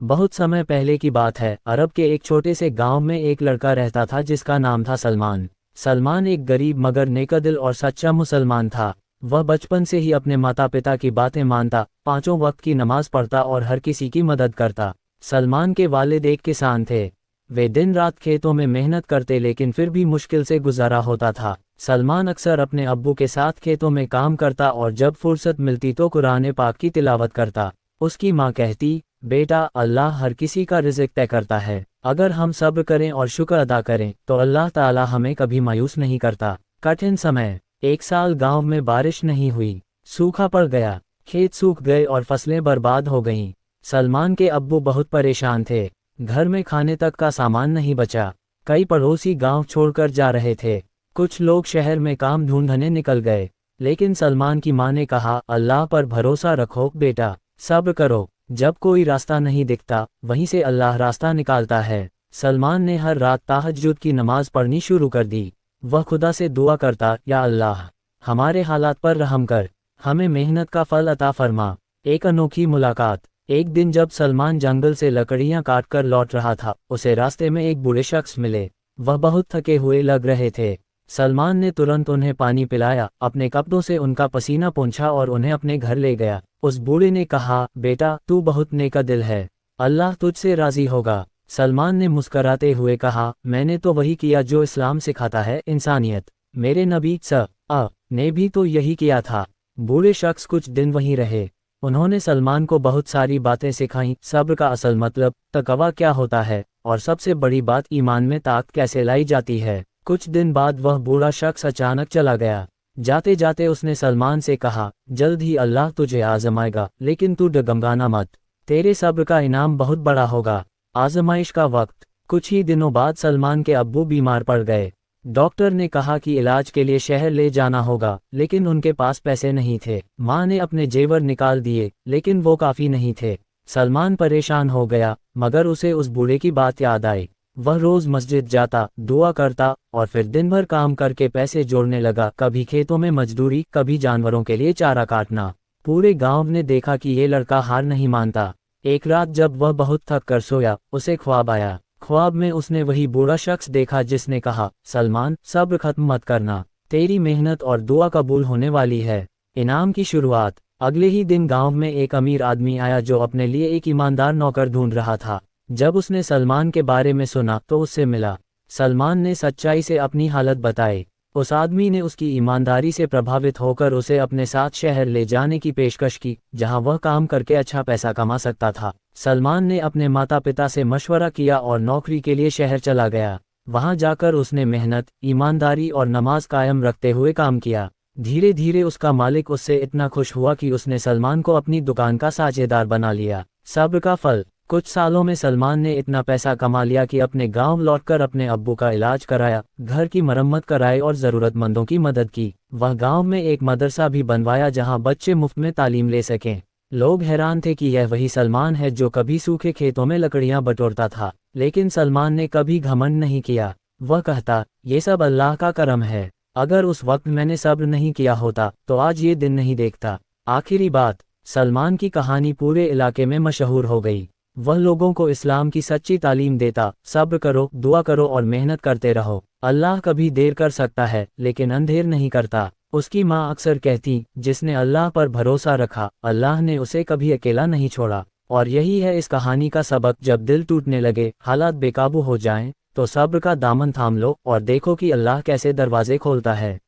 बहुत समय पहले की बात है। अरब के एक छोटे से गांव में एक लड़का रहता था जिसका नाम था सलमान। सलमान एक गरीब मगर नेकदिल और सच्चा मुसलमान था। वह बचपन से ही अपने माता पिता की बातें मानता, पांचों वक्त की नमाज पढ़ता और हर किसी की मदद करता। सलमान के वालिद एक किसान थे। वे दिन रात खेतों में मेहनत करते लेकिन फिर भी मुश्किल से गुजारा होता था। सलमान अक्सर अपने अब्बू के साथ खेतों में काम करता और जब फुर्सत मिलती तो कुरान पाक की तिलावत करता। उसकी माँ कहती, बेटा, अल्लाह हर किसी का रिज़्क तय करता है। अगर हम सब्र करें और शुक्र अदा करें तो अल्लाह ताला हमें कभी मायूस नहीं करता। कठिन समय। एक साल गांव में बारिश नहीं हुई, सूखा पड़ गया, खेत सूख गए और फसलें बर्बाद हो गईं। सलमान के अब्बू बहुत परेशान थे। घर में खाने तक का सामान नहीं बचा। कई पड़ोसी गांव छोड़कर जा रहे थे। कुछ लोग शहर में काम ढूंढने निकल गए। लेकिन सलमान की माँ ने कहा, अल्लाह पर भरोसा रखो बेटा, सब्र करो। जब कोई रास्ता नहीं दिखता वहीं से अल्लाह रास्ता निकालता है। सलमान ने हर रात तहज्जुद की नमाज पढ़नी शुरू कर दी। वह खुदा से दुआ करता, या अल्लाह, हमारे हालात पर रहम कर, हमें मेहनत का फल अता फरमा। एक अनोखी मुलाकात। एक दिन जब सलमान जंगल से लकड़ियां काटकर लौट रहा था, उसे रास्ते में एक बूढ़े शख्स मिले। वह बहुत थके हुए लग रहे थे। सलमान ने तुरंत उन्हें पानी पिलाया, अपने कपड़ों से उनका पसीना पोंछा और उन्हें अपने घर ले गया। उस बूढ़े ने कहा, बेटा, तू बहुत नेका दिल है, अल्लाह तुझसे राजी होगा। सलमान ने मुस्कराते हुए कहा, मैंने तो वही किया जो इस्लाम सिखाता है, इंसानियत। मेरे नबी ने भी तो यही किया था। बूढ़े शख्स कुछ दिन वहीं रहे। उन्होंने सलमान को बहुत सारी बातें सिखाईं, सब्र का असल मतलब, तकवा क्या होता है, और सबसे बड़ी बात, ईमान में ताकत कैसे लाई जाती है। कुछ दिन बाद वह बूढ़ा शख्स अचानक चला गया। जाते जाते उसने सलमान से कहा, जल्द ही अल्लाह तुझे आजमाएगा, लेकिन तू डगमगाना मत, तेरे सब्र का इनाम बहुत बड़ा होगा। आजमाइश का वक्त। कुछ ही दिनों बाद सलमान के अब्बू बीमार पड़ गए। डॉक्टर ने कहा कि इलाज के लिए शहर ले जाना होगा, लेकिन उनके पास पैसे नहीं थे। माँ ने अपने जेवर निकाल दिए, लेकिन वो काफ़ी नहीं थे। सलमान परेशान हो गया, मगर उसे उस बूढ़े की बात याद आई। वह रोज़ मस्जिद जाता, दुआ करता और फिर दिन भर काम करके पैसे जोड़ने लगा। कभी खेतों में मजदूरी, कभी जानवरों के लिए चारा काटना। पूरे गांव ने देखा कि ये लड़का हार नहीं मानता। एक रात जब वह बहुत थक कर सोया, उसे ख्वाब आया। ख्वाब में उसने वही बूढ़ा शख्स देखा जिसने कहा, सलमान, सब्र खत्म मत करना, तेरी मेहनत और दुआ कबूल होने वाली है। इनाम की शुरुआत। अगले ही दिन गांव में एक अमीर आदमी आया जो अपने लिए एक ईमानदार नौकर ढूंढ रहा था। जब उसने सलमान के बारे में सुना तो उससे मिला। सलमान ने सच्चाई से अपनी हालत बताई। उस आदमी ने उसकी ईमानदारी से प्रभावित होकर उसे अपने साथ शहर ले जाने की पेशकश की, जहां वह काम करके अच्छा पैसा कमा सकता था। सलमान ने अपने माता पिता से मशवरा किया और नौकरी के लिए शहर चला गया। वहां जाकर उसने मेहनत, ईमानदारी और नमाज कायम रखते हुए काम किया। धीरे धीरे उसका मालिक उससे इतना खुश हुआ कि उसने सलमान को अपनी दुकान का साझेदार बना लिया। सब्र का फल। कुछ सालों में सलमान ने इतना पैसा कमा लिया कि अपने गांव लौटकर अपने अब्बू का इलाज कराया, घर की मरम्मत कराई और ज़रूरतमंदों की मदद की। वह गांव में एक मदरसा भी बनवाया जहां बच्चे मुफ्त में तालीम ले सकें। लोग हैरान थे कि यह वही सलमान है जो कभी सूखे खेतों में लकड़ियां बटोरता था। लेकिन सलमान ने कभी घमंड नहीं किया। वह कहता, ये सब अल्लाह का करम है। अगर उस वक्त मैंने सब्र नहीं किया होता तो आज ये दिन नहीं देखता। आखिरी बात। सलमान की कहानी पूरे इलाके में मशहूर हो गई। वह लोगों को इस्लाम की सच्ची तालीम देता, सब्र करो, दुआ करो और मेहनत करते रहो। अल्लाह कभी देर कर सकता है लेकिन अंधेर नहीं करता। उसकी माँ अक्सर कहती, जिसने अल्लाह पर भरोसा रखा, अल्लाह ने उसे कभी अकेला नहीं छोड़ा। और यही है इस कहानी का सबक। जब दिल टूटने लगे, हालात बेकाबू हो जाएं, तो सब्र का दामन थाम लो और देखो कि अल्लाह कैसे दरवाजे खोलता है।